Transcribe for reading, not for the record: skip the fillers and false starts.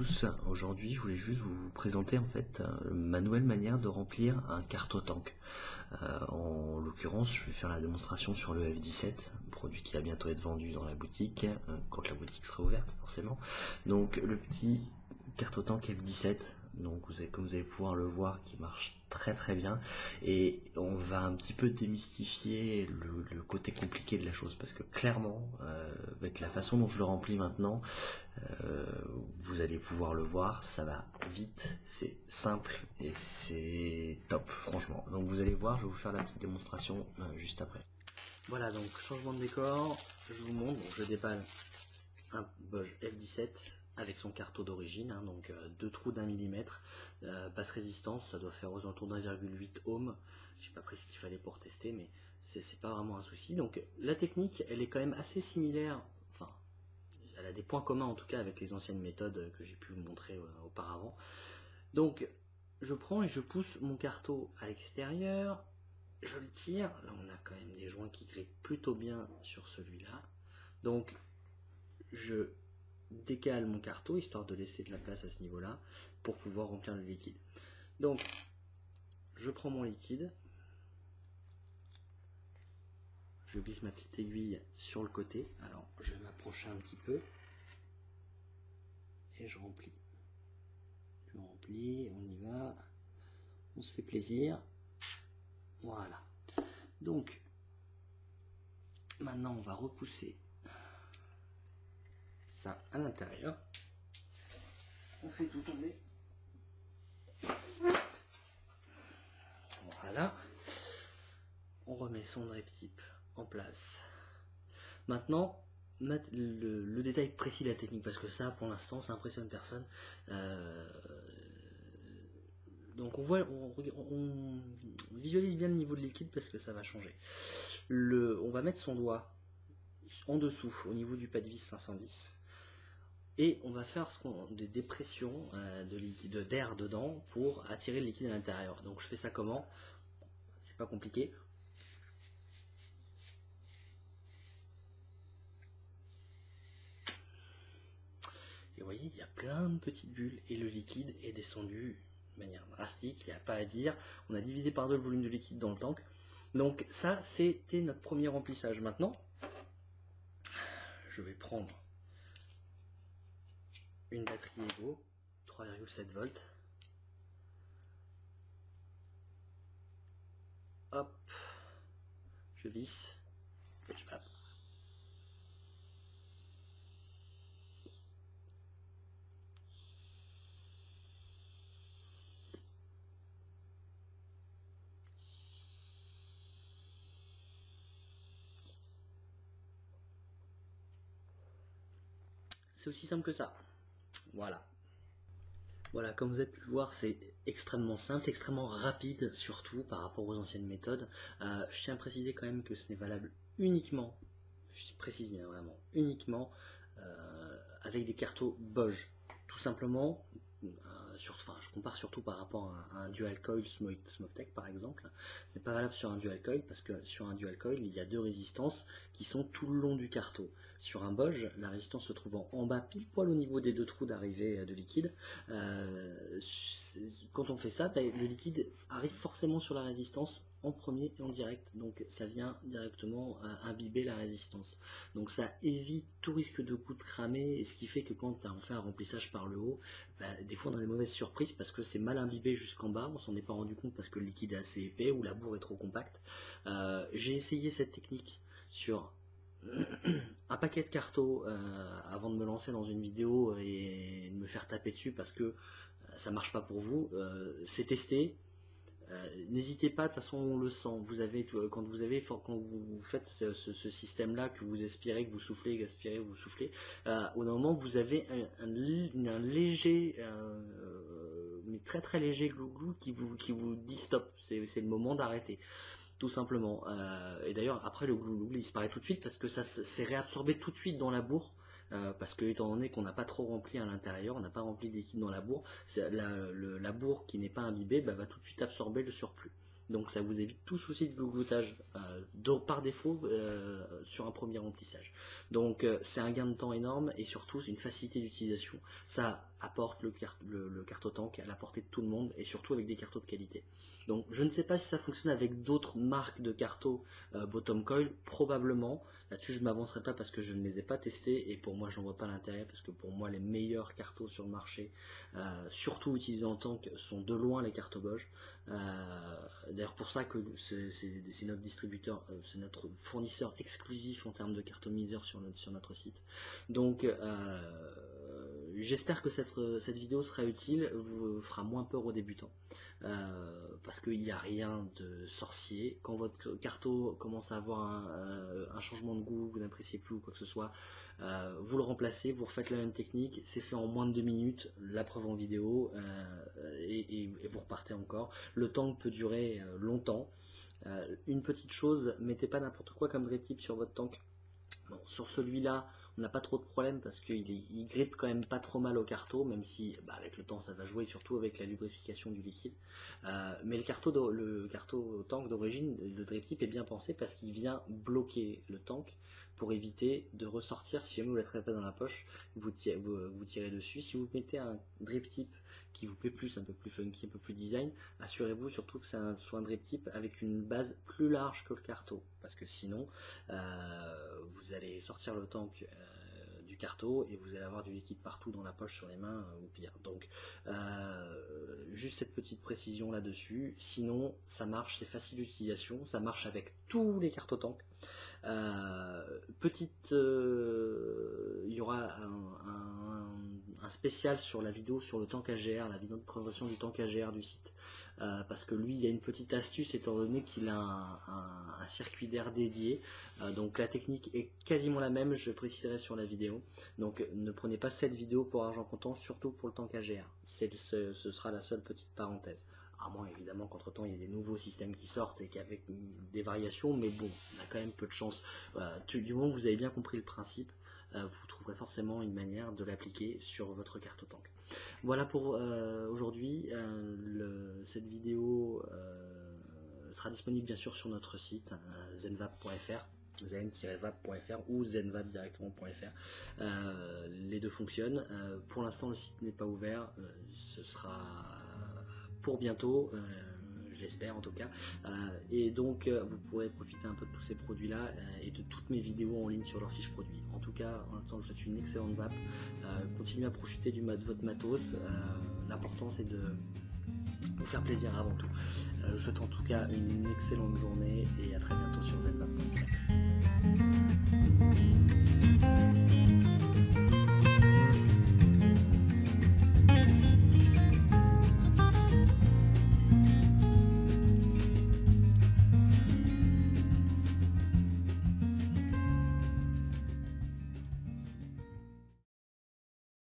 tous, aujourd'hui je voulais juste vous présenter en fait ma nouvelle manière de remplir un carto-tank. En l'occurrence je vais faire la démonstration sur le F17, un produit qui va bientôt être vendu dans la boutique, quand la boutique sera ouverte forcément. Donc le petit carto-tank F17, donc comme vous allez pouvoir le voir, qui marche très bien, et on va un petit peu démystifier le côté compliqué de la chose, parce que clairement avec la façon dont je le remplis maintenant, vous allez pouvoir le voir, ça va vite, c'est simple et c'est top franchement. Donc vous allez voir, je vais vous faire la petite démonstration juste après. Voilà, donc changement de décor, je vous montre, donc je déballe un Bosch F17 avec son carto d'origine, hein, donc 2 trous d'1 millimètre, basse résistance, ça doit faire aux alentours d'1,8 ohm. J'ai pas pris ce qu'il fallait pour tester, mais c'est pas vraiment un souci. Donc la technique, elle est quand même assez similaire, enfin elle a des points communs en tout cas avec les anciennes méthodes que j'ai pu vous montrer auparavant. Donc je prends et je pousse mon carto à l'extérieur, je le tire, là on a quand même des joints qui grippent plutôt bien sur celui-là, donc je décale mon carto histoire de laisser de la place à ce niveau là pour pouvoir remplir le liquide. Donc je prends mon liquide, je glisse ma petite aiguille sur le côté, alors je vais m'approcher un petit peu et je remplis. Je remplis, on y va, on se fait plaisir, voilà. Donc maintenant on va repousser ça à l'intérieur, on fait tout tomber, voilà, on remet son drip tip en place. Maintenant le détail précis de la technique, parce que ça pour l'instant ça impressionne personne. Donc on visualise bien le niveau de liquide parce que ça va changer. On va mettre son doigt en dessous au niveau du pas de vis 510 et on va faire des dépressions d'air dedans pour attirer le liquide à l'intérieur. Donc je fais ça comment? C'est pas compliqué. Et vous voyez, il y a plein de petites bulles et le liquide est descendu de manière drastique, il n'y a pas à dire. On a divisé par 2 le volume de liquide dans le tank. Donc ça, c'était notre premier remplissage. Maintenant, je vais prendre une batterie Ego, 3,7 volts. Hop, je visse, et je pape. C'est aussi simple que ça. Voilà. Voilà, comme vous avez pu le voir, c'est extrêmement simple, extrêmement rapide, surtout par rapport aux anciennes méthodes. Je tiens à préciser quand même que ce n'est valable uniquement, je précise bien vraiment, uniquement avec des cartos Bosch. Tout simplement, je compare surtout par rapport à un dual coil Smoke-Tech par exemple. C'est pas valable sur un dual coil parce que sur un dual coil il y a 2 résistances qui sont tout le long du carto. Sur un Bosch, la résistance se trouvant en bas pile poil au niveau des 2 trous d'arrivée de liquide. Quand on fait ça, le liquide arrive forcément sur la résistance en premier et en direct, donc ça vient directement imbiber la résistance. Donc ça évite tout risque de coup de cramer, et ce qui fait que quand on fait un remplissage par le haut, des fois on a des mauvaises surprises parce que c'est mal imbibé jusqu'en bas, on s'en est pas rendu compte parce que le liquide est assez épais ou la bourre est trop compacte. J'ai essayé cette technique sur un paquet de cartos avant de me lancer dans une vidéo et de me faire taper dessus parce que ça marche pas pour vous. C'est testé. N'hésitez pas, de toute façon on le sent. Quand vous faites ce système là, que vous aspirez, que vous soufflez, que vous aspirez, que vous soufflez, au moment vous avez un léger mais très léger glouglou qui vous dit stop, c'est le moment d'arrêter, tout simplement. Et d'ailleurs après le glouglou il disparaît tout de suite parce que ça s'est réabsorbé tout de suite dans la bourre. Parce que étant donné qu'on n'a pas trop rempli à l'intérieur, on n'a pas rempli de liquide dans la bourre, la bourre qui n'est pas imbibée va tout de suite absorber le surplus. donc ça vous évite tout souci de gloutage par défaut sur un premier remplissage. Donc c'est un gain de temps énorme et surtout une facilité d'utilisation. Ça apporte le cartotank à la portée de tout le monde et surtout avec des cartos de qualité. Donc je ne sais pas si ça fonctionne avec d'autres marques de cartos bottom coil, probablement. Là-dessus je ne m'avancerai pas parce que je ne les ai pas testés et pour moi j'en vois pas l'intérêt, parce que pour moi les meilleurs cartos sur le marché, surtout utilisés en tank, sont de loin les cartos Bosch. D'ailleurs pour ça que c'est notre distributeur, c'est notre fournisseur exclusif en termes de cartomiseur sur notre site. Donc j'espère que cette vidéo sera utile, vous fera moins peur aux débutants, parce qu'il n'y a rien de sorcier. Quand votre carto commence à avoir un changement de goût, vous n'appréciez plus ou quoi que ce soit, vous le remplacez, vous refaites la même technique, c'est fait en moins de 2 minutes, la preuve en vidéo, et vous repartez encore. Le tank peut durer longtemps. Une petite chose, mettez pas n'importe quoi comme drip tip sur votre tank. Bon, sur celui-là, on n'a pas trop de problème parce qu'il grippe quand même pas trop mal au carto, même si avec le temps ça va jouer, surtout avec la lubrification du liquide. Mais le carto tank d'origine, le drip tip est bien pensé parce qu'il vient bloquer le tank pour éviter de ressortir. Si jamais vous ne l'attrapez pas dans la poche, vous tirez dessus. Si vous mettez un drip tip qui vous plaît plus, un peu plus funky, un peu plus design, assurez-vous surtout que c'est soit un drip tip avec une base plus large que le carto, parce que sinon vous allez sortir le tank du carto et vous allez avoir du liquide partout dans la poche, sur les mains ou pire. Donc juste cette petite précision là dessus. Sinon ça marche, c'est facile d'utilisation, ça marche avec tous les cartotanks. Il y aura un spécial sur la vidéo sur le tank AGR, la vidéo de présentation du tank AGR du site, parce que lui il y a une petite astuce étant donné qu'il a un circuit d'air dédié, donc la technique est quasiment la même, je préciserai sur la vidéo. Donc ne prenez pas cette vidéo pour argent comptant, surtout pour le tank AGR, ce sera la seule petite parenthèse. À moins évidemment qu'entre temps il y ait des nouveaux systèmes qui sortent et qu'avec des variations, mais bon, on a quand même peu de chance. Du moment que vous avez bien compris le principe, vous trouverez forcément une manière de l'appliquer sur votre cartotank. Voilà pour aujourd'hui. Cette vidéo sera disponible bien sûr sur notre site zenvap.fr, zen-vap.fr ou zenvap-directement.fr. Les deux fonctionnent. Pour l'instant le site n'est pas ouvert, ce sera pour bientôt, je l'espère en tout cas, et donc vous pourrez profiter un peu de tous ces produits là et de toutes mes vidéos en ligne sur leur fiche produit. En tout cas, en même temps, je vous souhaite une excellente vape, continuez à profiter de votre matos, l'important c'est de vous faire plaisir avant tout. Je vous souhaite en tout cas une excellente journée et à très bientôt sur zenvap.fr.